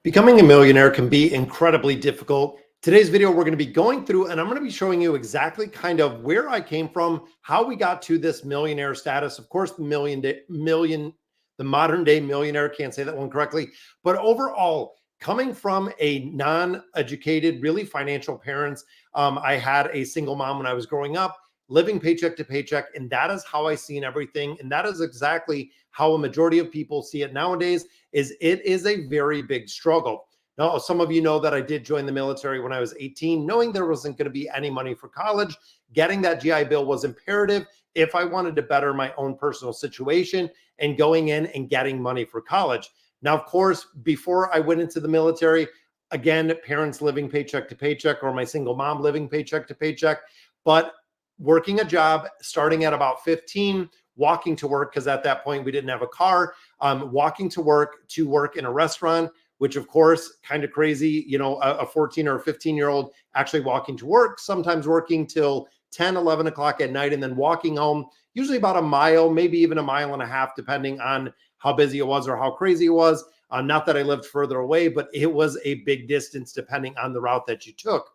Becoming a millionaire can be incredibly difficult. Today's video, we're going to be going through and I'm going to be showing you exactly kind of where I came from, how we got to this millionaire status. Of course, the modern day millionaire, can't say that one correctly, but overall, coming from a non-educated, really financial parents, I had a single mom when I was growing up, living paycheck to paycheck, and that is how I seen everything. And that is exactly how a majority of people see it nowadays. It is a very big struggle. Now, some of you know that I did join the military when I was 18, knowing there wasn't going to be any money for college. Getting that GI Bill was imperative if I wanted to better my own personal situation and going in and getting money for college. Now, of course, before I went into the military, again, parents living paycheck to paycheck or my single mom living paycheck to paycheck, but working a job starting at about 15, walking to work, because at that point we didn't have a car, walking to work in a restaurant, which of course, kind of crazy, a 14 or 15-year-old actually walking to work, sometimes working till 10, 11 o'clock at night, and then walking home, usually about a mile, maybe even a mile and a half, depending on how busy it was or how crazy it was. Not that I lived further away, but it was a big distance depending on the route that you took.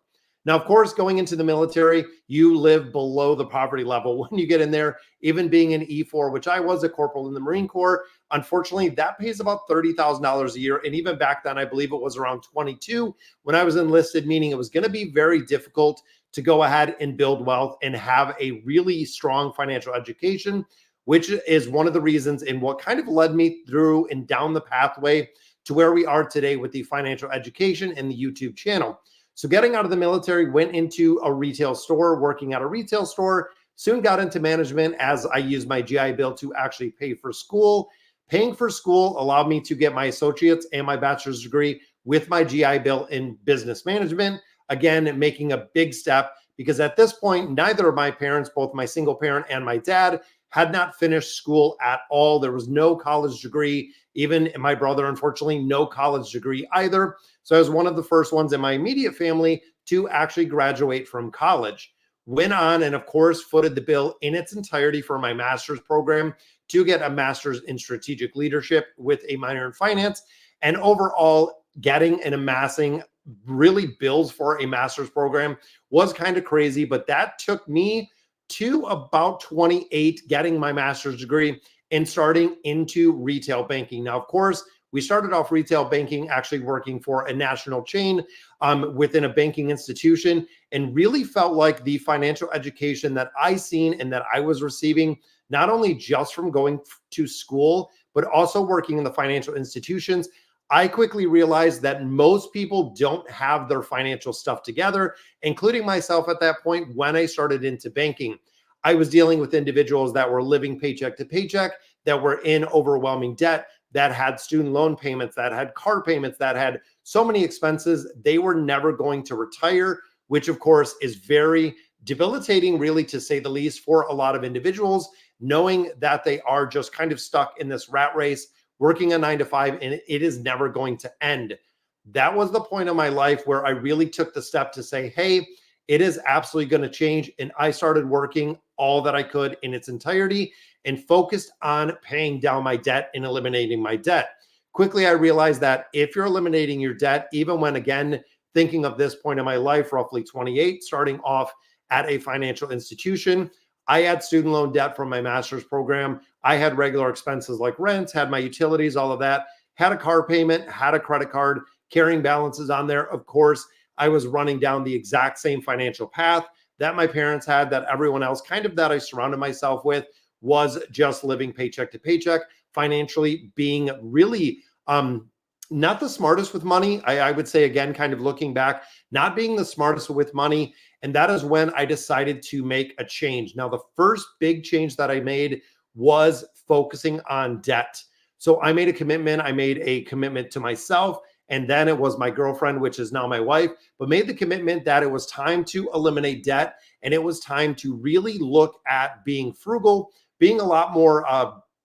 Now, of course, going into the military, you live below the poverty level when you get in there. Even being an E4, which I was a corporal in the Marine Corps, unfortunately, that pays about $30,000 a year. And even back then, I believe it was around 22 when I was enlisted, meaning it was going to be very difficult to go ahead and build wealth and have a really strong financial education, which is one of the reasons and what kind of led me through and down the pathway to where we are today with the financial education and the YouTube channel. So getting out of the military, went into a retail store, working at a retail store, soon got into management as I used my GI Bill to actually pay for school. Paying for school allowed me to get my associate's and my bachelor's degree with my GI Bill in business management. Again, making a big step because at this point, neither of my parents, both my single parent and my dad, had not finished school at all. There was no college degree. Even my brother, unfortunately, no college degree either. So I was one of the first ones in my immediate family to actually graduate from college. Went on and, of course, footed the bill in its entirety for my master's program to get a master's in strategic leadership with a minor in finance. And overall, getting and amassing really bills for a master's program was kind of crazy, but that took me to about 28, getting my master's degree and starting into retail banking. Now, of course, we started off retail banking, actually working for a national chain within a banking institution, and really felt like the financial education that I seen and that I was receiving, not only just from going to school, but also working in the financial institutions. I quickly realized that most people don't have their financial stuff together, including myself at that point when I started into banking. I was dealing with individuals that were living paycheck to paycheck, that were in overwhelming debt, that had student loan payments, that had car payments, that had so many expenses. They were never going to retire, which of course is very debilitating, really, to say the least, for a lot of individuals, knowing that they are just kind of stuck in this rat race, working a 9 to 5, and it is never going to end. That was the point of my life where I really took the step to say, hey, it is absolutely going to change. And I started working all that I could in its entirety and focused on paying down my debt and eliminating my debt. Quickly, I realized that if you're eliminating your debt, even when, again, thinking of this point in my life, roughly 28, starting off at a financial institution, I had student loan debt from my master's program. I had regular expenses like rent, had my utilities, all of that, had a car payment, had a credit card, carrying balances on there. Of course, I was running down the exact same financial path that my parents had, that everyone else kind of that I surrounded myself with was just living paycheck to paycheck, financially being really not the smartest with money. I would say, again, kind of looking back, not being the smartest with money. And that is when I decided to make a change. Now, the first big change that I made was focusing on debt. So I made a commitment. I made a commitment to myself. And then it was my girlfriend, which is now my wife, but made the commitment that it was time to eliminate debt. And it was time to really look at being frugal, being a lot more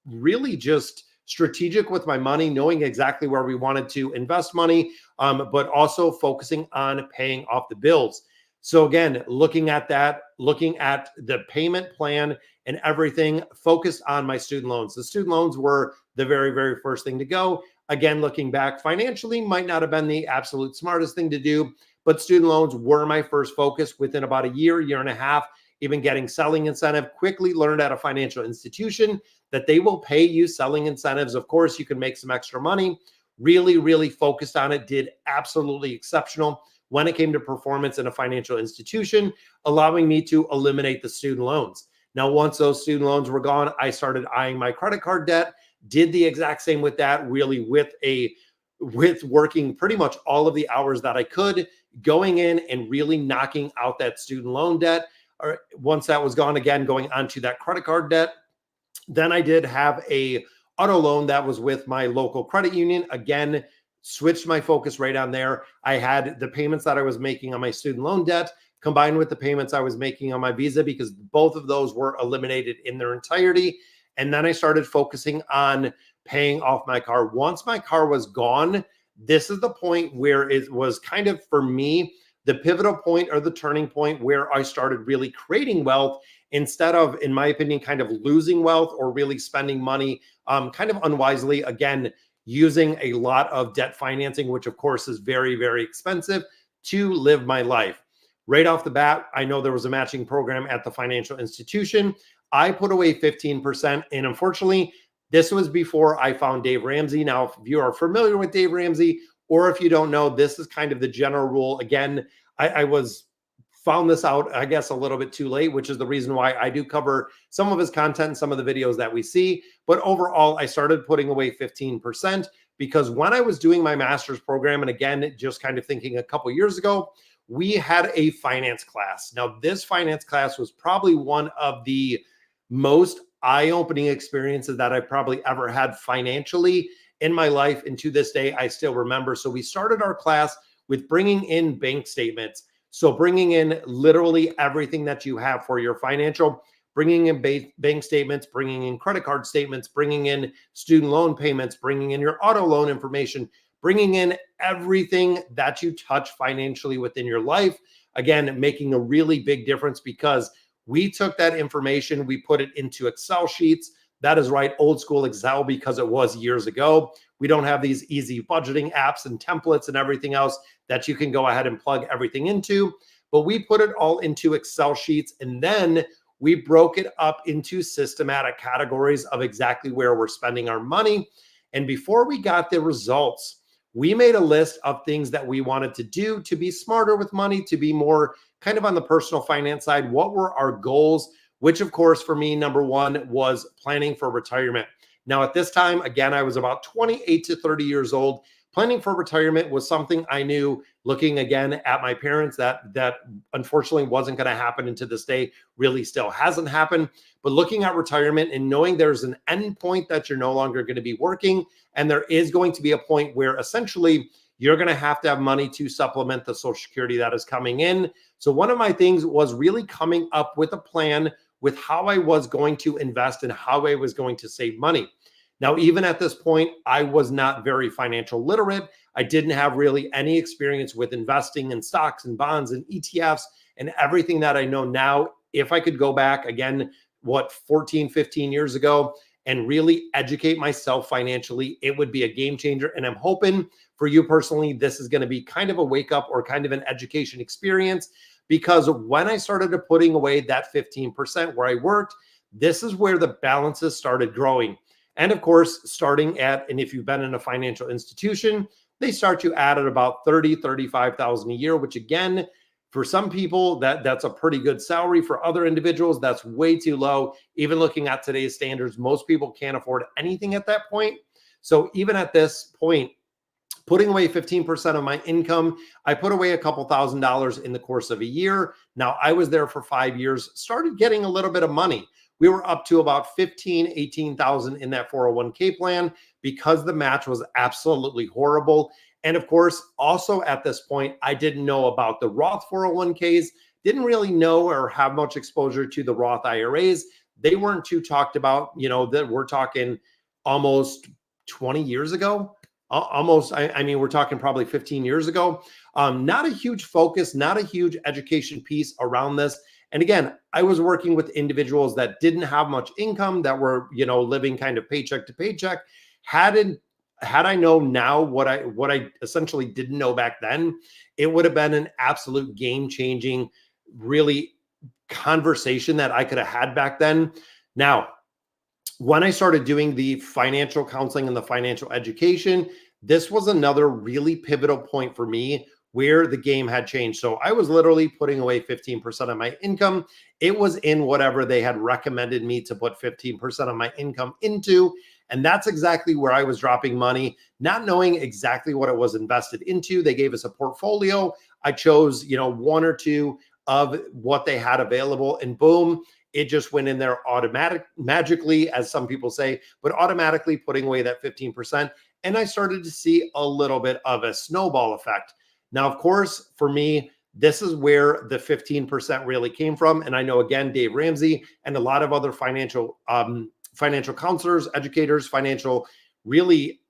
really just strategic with my money, knowing exactly where we wanted to invest money, but also focusing on paying off the bills. So again, looking at that, looking at the payment plan and everything, focused on my student loans. The student loans were the very, very first thing to go. Again, looking back financially might not have been the absolute smartest thing to do, but student loans were my first focus. Within about a year and a half, even getting selling incentive, quickly learned at a financial institution that they will pay you selling incentives. Of course, you can make some extra money. Really focused on it, did absolutely exceptional when it came to performance in a financial institution, allowing me to eliminate the student loans. Now, once those student loans were gone, I started eyeing my credit card debt, did the exact same with that, really with working pretty much all of the hours that I could, going in and really knocking out that student loan debt. Or once that was gone, again, going onto that credit card debt. Then I did have a auto loan that was with my local credit union. Again, switched my focus right on there. I had the payments that I was making on my student loan debt combined with the payments I was making on my Visa, because both of those were eliminated in their entirety. And then I started focusing on paying off my car. Once my car was gone, this is the point where it was kind of, for me, the pivotal point or the turning point where I started really creating wealth instead of, in my opinion, kind of losing wealth or really spending money kind of unwisely. Again, using a lot of debt financing, which of course is very expensive, to live my life. Right off the bat, I know there was a matching program at the financial institution. I put away 15%. And unfortunately, this was before I found Dave Ramsey. Now, if you are familiar with Dave Ramsey, or if you don't know, this is kind of the general rule. Again, I found this out, I guess, a little bit too late, which is the reason why I do cover some of his content, some of the videos that we see. But overall, I started putting away 15% because when I was doing my master's program, and again, just kind of thinking a couple years ago, we had a finance class. Now, this finance class was probably one of the most eye-opening experiences that I probably ever had financially in my life. And to this day, I still remember. So we started our class with bringing in bank statements. So bringing in literally everything that you have for your financial, bringing in bank statements, bringing in credit card statements, bringing in student loan payments, bringing in your auto loan information, bringing in everything that you touch financially within your life. Again, making a really big difference because we took that information, we put it into Excel sheets. That is right, old school Excel, because it was years ago. We don't have these easy budgeting apps and templates and everything else that you can go ahead and plug everything into. But we put it all into Excel sheets, and then we broke it up into systematic categories of exactly where we're spending our money. And before we got the results, we made a list of things that we wanted to do to be smarter with money, to be more kind of on the personal finance side. What were our goals? Which, of course, for me, number one was planning for retirement. Now, at this time, again, I was about 28 to 30 years old. Planning for retirement was something I knew, looking again at my parents, that unfortunately wasn't going to happen, and to this day really still hasn't happened. But looking at retirement and knowing there's an end point that you're no longer going to be working, and there is going to be a point where essentially you're going to have money to supplement the Social Security that is coming in. So one of my things was really coming up with a plan with how I was going to invest and how I was going to save money. Now, even at this point, I was not very financial literate. I didn't have really any experience with investing in stocks and bonds and ETFs and everything that I know now. If I could go back again, 14, 15 years ago, and really educate myself financially, it would be a game changer. And I'm hoping for you personally, this is going to be kind of a wake up or kind of an education experience, because when I started putting away that 15% where I worked, this is where the balances started growing. And of course, starting at, and if you've been in a financial institution, they start you at about 30, 35,000 a year, which again, for some people, that's a pretty good salary. For other individuals, that's way too low. Even looking at today's standards, most people can't afford anything at that point. So even at this point, putting away 15% of my income, I put away a couple $1,000s in the course of a year. Now, I was there for 5 years, started getting a little bit of money. We were up to about 15, 18,000 in that 401k plan because the match was absolutely horrible. And of course, also at this point, I didn't know about the Roth 401ks, didn't really know or have much exposure to the Roth IRAs. They weren't too talked about, that we're talking almost 20 years ago. Almost, I mean, we're talking probably 15 years ago. Not a huge focus, not a huge education piece around this. And again, I was working with individuals that didn't have much income, that were, living kind of paycheck to paycheck, hadn't had I known now what I essentially didn't know back then, it would have been an absolute game-changing, really conversation that I could have had back then. Now, when I started doing the financial counseling and the financial education, this was another really pivotal point for me where the game had changed. So I was literally putting away 15% of my income. It was in whatever they had recommended me to put 15% of my income into. And that's exactly where I was dropping money, not knowing exactly what it was invested into. They gave us a portfolio. I chose, one or two of what they had available, and boom, it just went in there magically, as some people say, but automatically putting away that 15%. And I started to see a little bit of a snowball effect. Now, of course, for me, this is where the 15% really came from. And I know, again, Dave Ramsey and a lot of other financial counselors, educators, really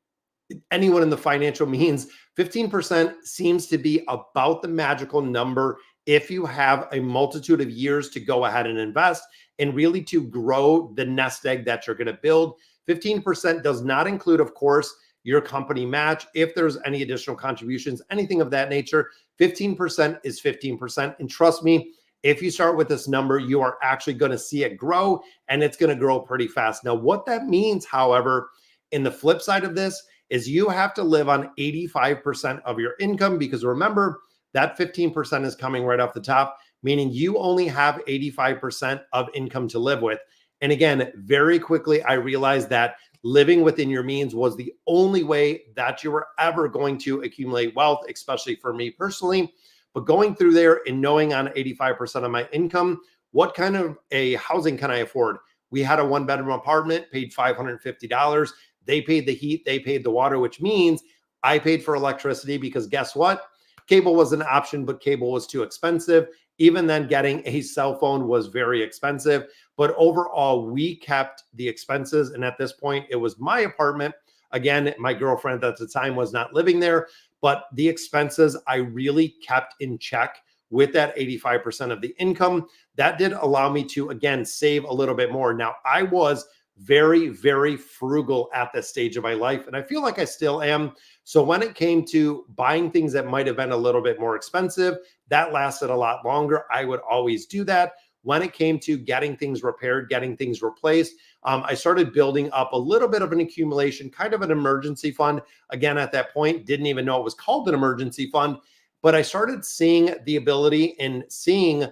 anyone in the financial means, 15% seems to be about the magical number if you have a multitude of years to go ahead and invest and really to grow the nest egg that you're going to build. 15% does not include, of course, your company match. If there's any additional contributions, anything of that nature, 15% is 15%. And trust me, if you start with this number, you are actually going to see it grow, and it's going to grow pretty fast. Now, what that means, however, in the flip side of this is you have to live on 85% of your income, because remember, that 15% is coming right off the top, meaning you only have 85% of income to live with. And again, very quickly, I realized that living within your means was the only way that you were ever going to accumulate wealth, especially for me personally. But going through there and knowing on 85% of my income, what kind of a housing can I afford? We had a 1-bedroom apartment, paid $550. They paid the heat, they paid the water, which means I paid for electricity, because guess what? Cable was an option, but cable was too expensive. Even then, getting a cell phone was very expensive. But overall, we kept the expenses. And at this point, it was my apartment. Again, my girlfriend at the time was not living there, but the expenses I really kept in check with that 85% of the income. That did allow me to, again, save a little bit more. Now, I was very, very frugal at this stage of my life, and I feel like I still am. So when it came to buying things that might have been a little bit more expensive, that lasted a lot longer. I would always do that. When it came to getting things repaired, getting things replaced, I started building up a little bit of an accumulation, kind of an emergency fund. Again, at that point, didn't even know it was called an emergency fund, but I started seeing the ability and seeing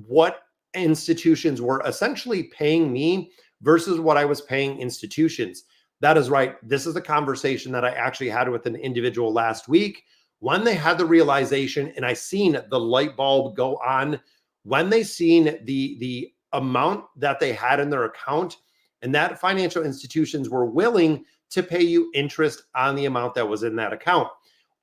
what institutions were essentially paying me versus what I was paying institutions. That is right. This is a conversation that I actually had with an individual last week. When they had the realization and I seen the light bulb go on, when they seen the amount that they had in their account, and that financial institutions were willing to pay you interest on the amount that was in that account.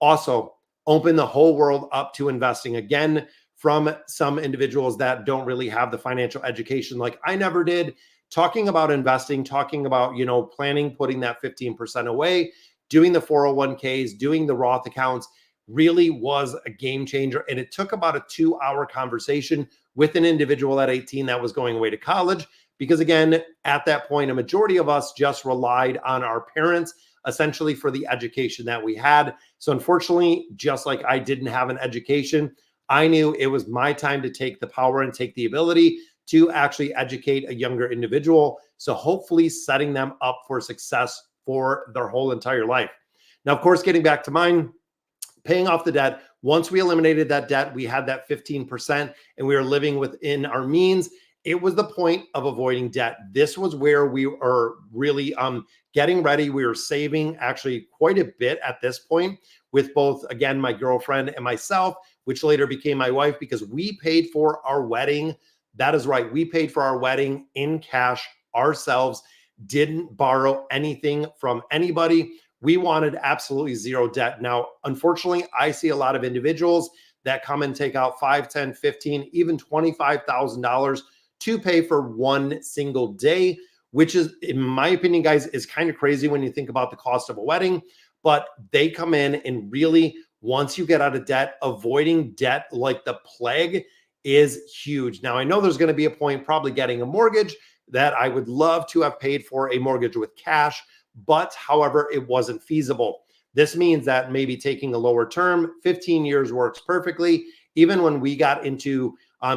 Also, open the whole world up to investing again from some individuals that don't really have the financial education like I never did. Talking about investing, talking about, planning, putting that 15% away, doing the 401ks, doing the Roth accounts really was a game changer. And it took about a 2-hour conversation with an individual at 18 that was going away to college. Because again, at that point, a majority of us just relied on our parents essentially for the education that we had. So unfortunately, just like I didn't have an education, I knew it was my time to take the power and take the ability to actually educate a younger individual. So hopefully setting them up for success for their whole entire life. Now, of course, getting back to mine, paying off the debt. Once we eliminated that debt, we had that 15% and we were living within our means. It was the point of avoiding debt. This was where we are really getting ready. We were saving actually quite a bit at this point with both, again, my girlfriend and myself, which later became my wife, because we paid for our wedding. That is right. We paid for our wedding in cash ourselves, didn't borrow anything from anybody. We wanted absolutely zero debt. Now, unfortunately, I see a lot of individuals that come and take out $5, $10, $15, even $25,000 to pay for one single day, which is, in my opinion, guys, is kind of crazy when you think about the cost of a wedding. But they come in and really, once you get out of debt, avoiding debt like the plague is huge. Now, I know there's going to be a point probably getting a mortgage that I would love to have paid for a mortgage with cash, but however, it wasn't feasible. This means that maybe taking a lower term, 15 years works perfectly. Even when we got into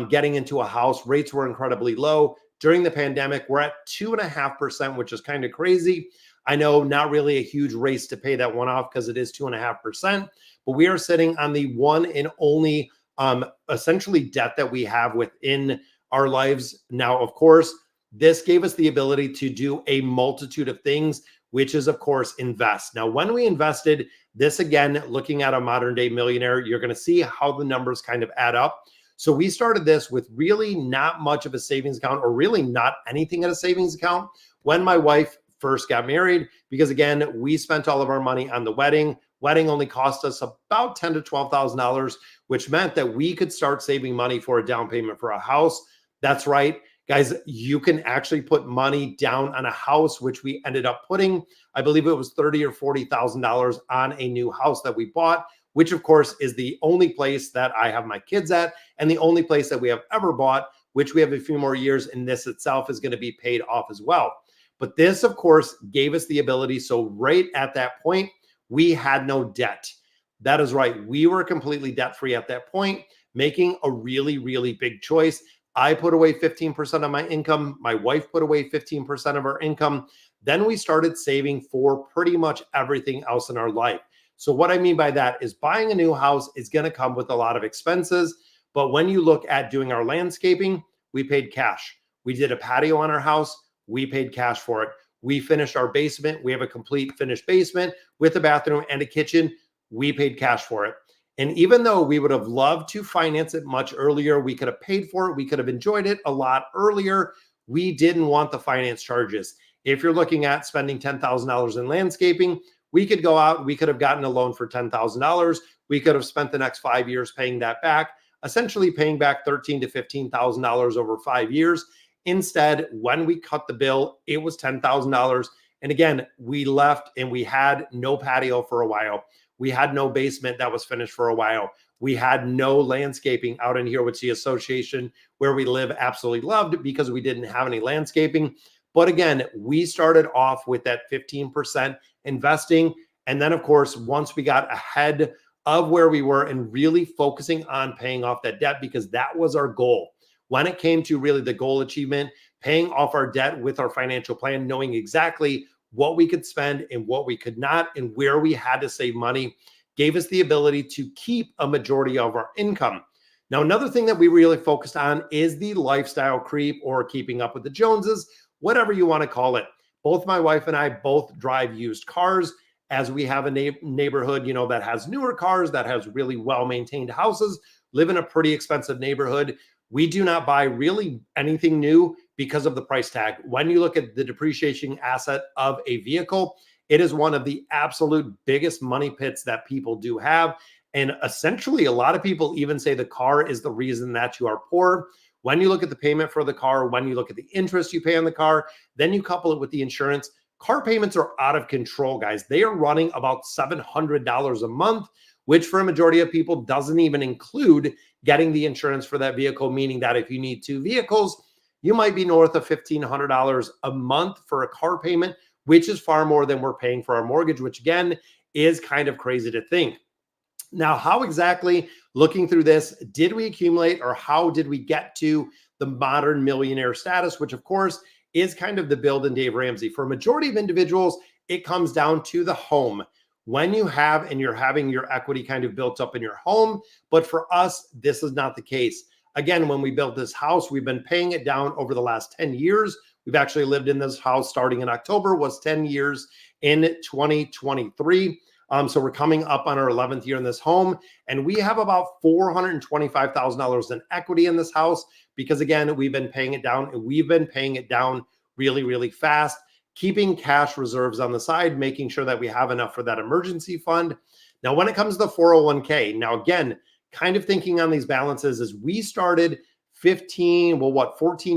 getting into a house, rates were incredibly low. During the pandemic, we're at 2.5%, which is kind of crazy. I know not really a huge race to pay that one off because it is 2.5%, but we are sitting on the one and only essentially debt that we have within our lives. Now, of course, this gave us the ability to do a multitude of things, which is, of course, invest. Now, when we invested this, again, looking at a modern day millionaire, you're going to see how the numbers kind of add up. So we started this with really not much of a savings account, or really not anything in a savings account, when my wife first got married, because again, we spent all of our money on the wedding. Wedding only cost us about $10,000 to $12,000, which meant that we could start saving money for a down payment for a house. That's right, guys, you can actually put money down on a house, which we ended up putting, I believe it was $30,000 or $40,000 on a new house that we bought, which of course is the only place that I have my kids at, and the only place that we have ever bought, which we have a few more years, and this itself is going to be paid off as well. But this, of course, gave us the ability. So right at that point, we had no debt. That is right. We were completely debt-free at that point, making a really, really big choice. I put away 15% of my income. My wife put away 15% of her income. Then we started saving for pretty much everything else in our life. So what I mean by that is buying a new house is going to come with a lot of expenses. But when you look at doing our landscaping, we paid cash. We did a patio on our house. We paid cash for it. We finished our basement. We have a complete finished basement with a bathroom and a kitchen. We paid cash for it. And even though we would have loved to finance it much earlier, we could have paid for it, we could have enjoyed it a lot earlier, we didn't want the finance charges. If you're looking at spending $10,000 in landscaping, we could go out, we could have gotten a loan for $10,000. We could have spent the next 5 years paying that back, essentially paying back $13,000 to $15,000 over 5 years. Instead, when we cut the bill, it was $10,000. And again, we left and we had no patio for a while. We had no basement that was finished for a while. We had no landscaping out in here, which the association where we live absolutely loved, because we didn't have any landscaping. But again, we started off with that 15% investing. And then, of course, once we got ahead of where we were and really focusing on paying off that debt, because that was our goal. When it came to really the goal achievement, paying off our debt with our financial plan, knowing exactly what we could spend and what we could not, and where we had to save money, gave us the ability to keep a majority of our income. Now, another thing that we really focused on is the lifestyle creep, or keeping up with the Joneses, whatever you want to call it. Both my wife and I both drive used cars, as we have a neighborhood, that has newer cars, that has really well-maintained houses, live in a pretty expensive neighborhood. We do not buy really anything new because of the price tag. When you look at the depreciation asset of a vehicle, it is one of the absolute biggest money pits that people do have. And essentially, a lot of people even say the car is the reason that you are poor. When you look at the payment for the car, when you look at the interest you pay on the car, then you couple it with the insurance, car payments are out of control, guys. They are running about $700 a month, which for a majority of people doesn't even include getting the insurance for that vehicle, meaning that if you need two vehicles, you might be north of $1,500 a month for a car payment, which is far more than we're paying for our mortgage, which again is kind of crazy to think. Now, how exactly, looking through this, did we accumulate, or how did we get to the modern millionaire status, which of course is kind of the build and Dave Ramsey. For a majority of individuals, it comes down to the home. When you have and you're having your equity kind of built up in your home. But for us, this is not the case. Again, when we built this house, we've been paying it down over the last 10 years. We've actually lived in this house starting in October, was 10 years in 2023. So we're coming up on our 11th year in this home, and we have about $425,000 in equity in this house, because again, we've been paying it down, and we've been paying it down really, really fast, keeping cash reserves on the side, making sure that we have enough for that emergency fund. Now, when it comes to 401k, now again, kind of thinking on these balances is we started 14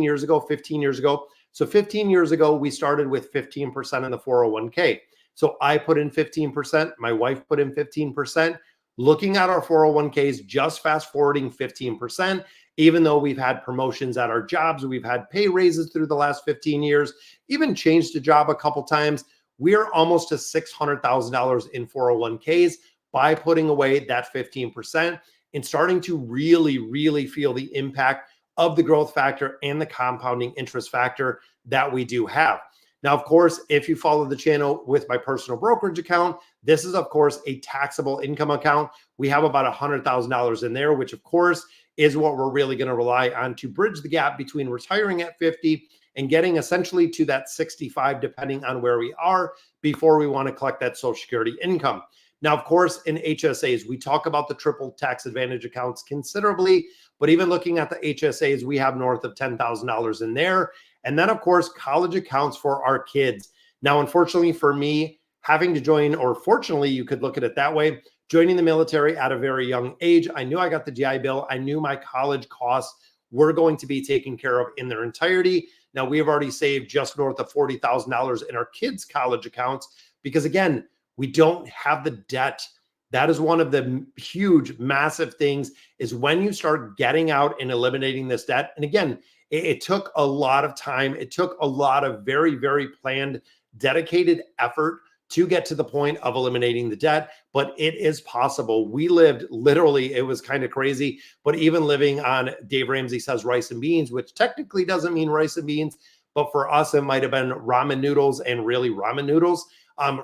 years ago, 15 years ago. So 15 years ago, we started with 15% in the 401k. So I put in 15%, my wife put in 15%. Looking at our 401ks, just fast forwarding 15%, even though we've had promotions at our jobs, we've had pay raises through the last 15 years, even changed a job a couple times, we are almost to $600,000 in 401ks by putting away that 15% and starting to really, really feel the impact of the growth factor and the compounding interest factor that we do have. Now, of course, if you follow the channel with my personal brokerage account, this is, of course, a taxable income account. We have about $100,000 in there, which, of course, is what we're really going to rely on to bridge the gap between retiring at 50 and getting essentially to that 65, depending on where we are, before we want to collect that Social Security income. Now, of course, in HSAs, we talk about the triple tax advantage accounts considerably, but even looking at the HSAs, we have north of $10,000 in there. And then, of course, college accounts for our kids. Now, unfortunately for me, having to join, or fortunately, you could look at it that way, joining the military at a very young age, I knew I got the GI Bill. I knew my college costs were going to be taken care of in their entirety. Now, we have already saved just north of $40,000 in our kids' college accounts because, again, we don't have the debt. That is one of the huge, massive things is when you start getting out and eliminating this debt. And again, it took a lot of time. It took a lot of very, very planned, dedicated effort to get to the point of eliminating the debt, but it is possible. We lived literally, it was kind of crazy, but even living on, Dave Ramsey says rice and beans, which technically doesn't mean rice and beans, but for us, it might've been ramen noodles and really ramen noodles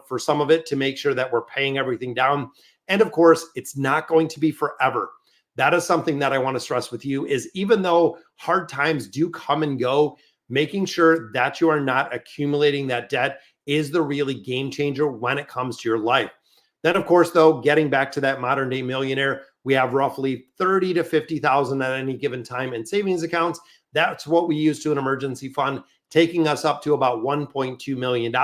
for some of it to make sure that we're paying everything down. And of course, it's not going to be forever. That is something that I want to stress with you is even though hard times do come and go, making sure that you are not accumulating that debt is the really game changer when it comes to your life. Then, of course, though, getting back to that modern day millionaire, we have roughly 30 to 50,000 at any given time in savings accounts. That's what we use to an emergency fund, taking us up to about $1.2 million.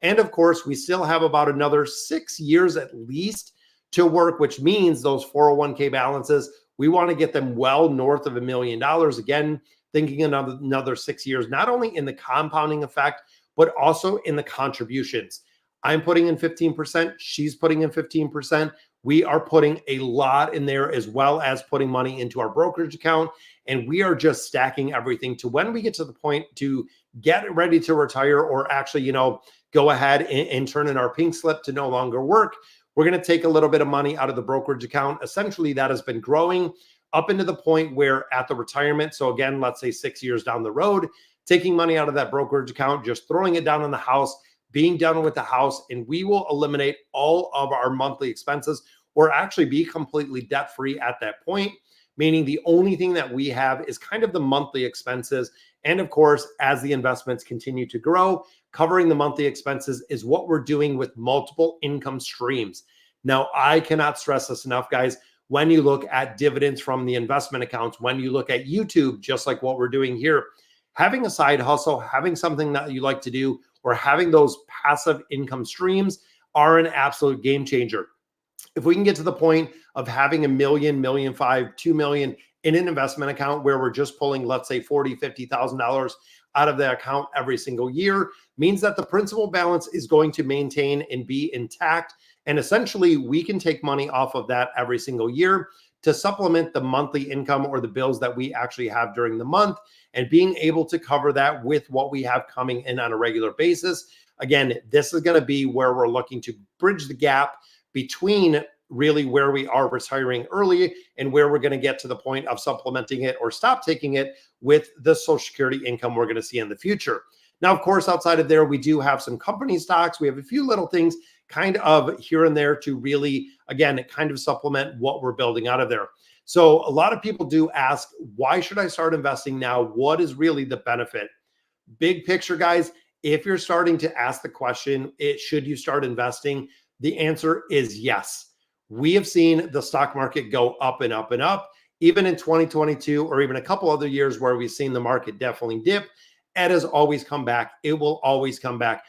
And of course, we still have about another 6 years at least to work, which means those 401k balances, we want to get them well north of $1 million. Again, thinking another 6 years, not only in the compounding effect, but also in the contributions. I'm putting in 15%. She's putting in 15%. We are putting a lot in there as well as putting money into our brokerage account. And we are just stacking everything to when we get to the point to get ready to retire or actually, go ahead and turn in our pink slip to no longer work. We're going to take a little bit of money out of the brokerage account. Essentially, that has been growing up into the point where at the retirement. So again, let's say 6 years down the road, taking money out of that brokerage account, just throwing it down on the house, being done with the house, and we will eliminate all of our monthly expenses or actually be completely debt-free at that point, meaning the only thing that we have is kind of the monthly expenses. And of course, as the investments continue to grow, covering the monthly expenses is what we're doing with multiple income streams. Now, I cannot stress this enough, guys. When you look at dividends from the investment accounts, when you look at YouTube, just like what we're doing here, having a side hustle, having something that you like to do, or having those passive income streams are an absolute game changer. If we can get to the point of having $1 million, $1.5 million, $2 million in an investment account where we're just pulling, let's say $40,000, $50,000 out of the account every single year, means that the principal balance is going to maintain and be intact. And essentially we can take money off of that every single year to supplement the monthly income or the bills that we actually have during the month, and being able to cover that with what we have coming in on a regular basis. Again, this is going to be where we're looking to bridge the gap between really where we are retiring early and where we're going to get to the point of supplementing it or stop taking it with the Social Security income we're going to see in the future. Now, of course, outside of there, we do have some company stocks. We have a few little things kind of here and there to really, again, kind of supplement what we're building out of there. So a lot of people do ask, why should I start investing now? What is really the benefit? Big picture, guys, if you're starting to ask the question, should you start investing? The answer is yes. We have seen the stock market go up and up and up, even in 2022, or even a couple other years where we've seen the market definitely dip. It has always come back. It will always come back.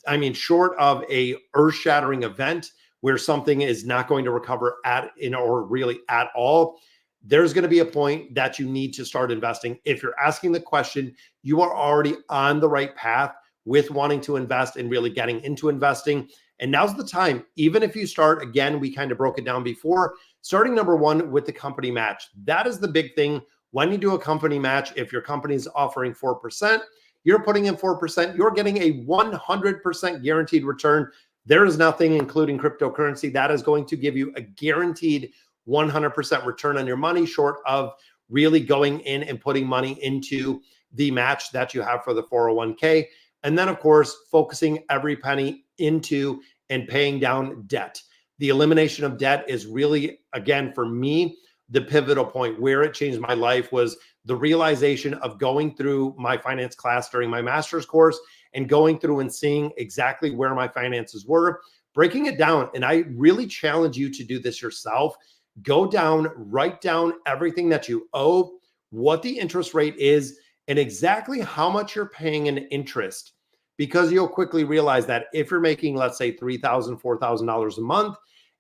I mean, short of a earth-shattering event where something is not going to recover or really at all, there's going to be a point that you need to start investing. If you're asking the question, you are already on the right path with wanting to invest and really getting into investing. And now's the time. Even if you start, again, we kind of broke it down before, starting number one with the company match. That is the big thing. When you do a company match, if your company is offering 4%, you're putting in 4%, you're getting a 100% guaranteed return. There is nothing, including cryptocurrency, that is going to give you a guaranteed 100% return on your money, short of really going in and putting money into the match that you have for the 401k. And then, of course, focusing every penny into and paying down debt. The elimination of debt is really, again, for me, the pivotal point. Where it changed my life was the realization of going through my finance class during my master's course and going through and seeing exactly where my finances were, breaking it down. And I really challenge you to do this yourself. Go down, write down everything that you owe, what the interest rate is, and exactly how much you're paying in interest, because you'll quickly realize that if you're making, let's say, $3,000, $4,000 a month,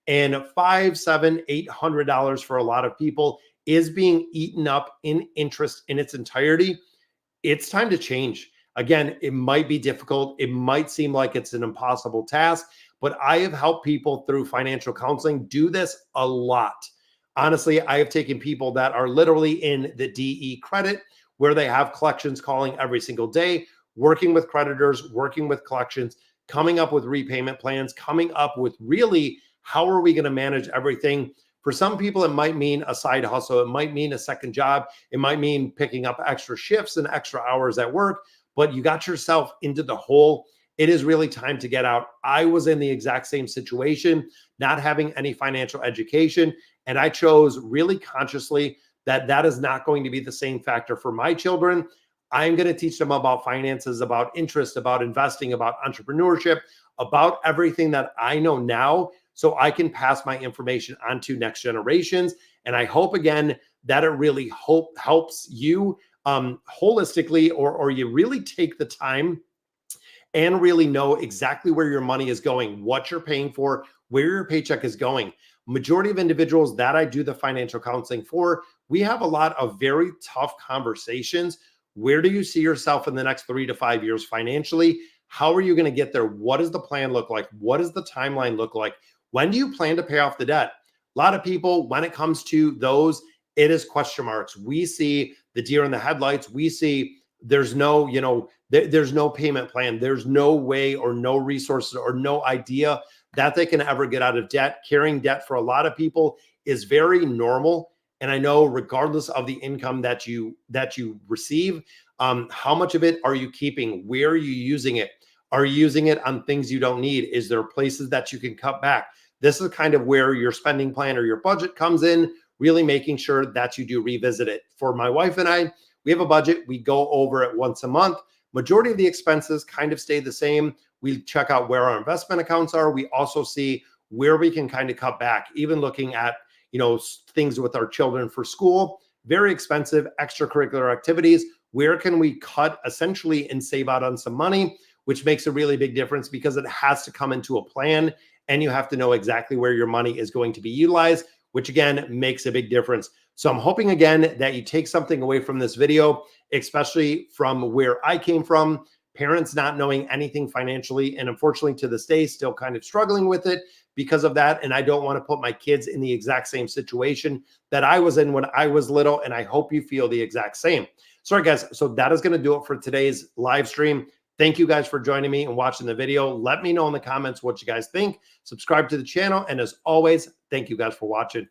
and $500, $700, $800 for a lot of people is being eaten up in interest in its entirety, it's time to change. Again, it might be difficult. It might seem like it's an impossible task, but I have helped people through financial counseling do this a lot. Honestly, I have taken people that are literally in the DE credit, where they have collections calling every single day, working with creditors, working with collections, coming up with repayment plans, coming up with really how are we going to manage everything. For some people, it might mean a side hustle. It might mean a second job. It might mean picking up extra shifts and extra hours at work, but you got yourself into the hole. It is really time to get out. I was in the exact same situation, not having any financial education, and I chose really consciously that that is not going to be the same factor for my children. I'm going to teach them about finances, about interest, about investing, about entrepreneurship, about everything that I know now, so I can pass my information on to next generations. And I hope, again, that it really helps you holistically, or you really take the time and really know exactly where your money is going, what you're paying for, where your paycheck is going. Majority of individuals that I do the financial counseling for, we have a lot of very tough conversations. Where do you see yourself in the next 3 to 5 years financially? How are you going to get there? What does the plan look like? What does the timeline look like? When do you plan to pay off the debt? A lot of people, when it comes to those, it is question marks. We see the deer in the headlights. We see there's no, there's no payment plan. There's no way or no resources or no idea that they can ever get out of debt. Carrying debt for a lot of people is very normal. And I know, regardless of the income that you receive, how much of it are you keeping? Where are you using it? Are you using it on things you don't need? Is there places that you can cut back? This is kind of where your spending plan or your budget comes in, really making sure that you do revisit it. For my wife and I, we have a budget. We go over it once a month. Majority of the expenses kind of stay the same. We check out where our investment accounts are. We also see where we can kind of cut back, even looking at, things with our children for school, very expensive extracurricular activities. Where can we cut essentially and save out on some money, which makes a really big difference, because it has to come into a plan and you have to know exactly where your money is going to be utilized, which again makes a big difference. So I'm hoping, again, that you take something away from this video, especially from where I came from, parents not knowing anything financially, and unfortunately to this day still kind of struggling with it because of that. And I don't want to put my kids in the exact same situation that I was in when I was little, and I hope you feel the exact same. Sorry, guys. So that is going to do it for today's live stream. Thank you guys for joining me and watching the video. Let me know in the comments what you guys think. Subscribe to the channel. And as always, thank you guys for watching.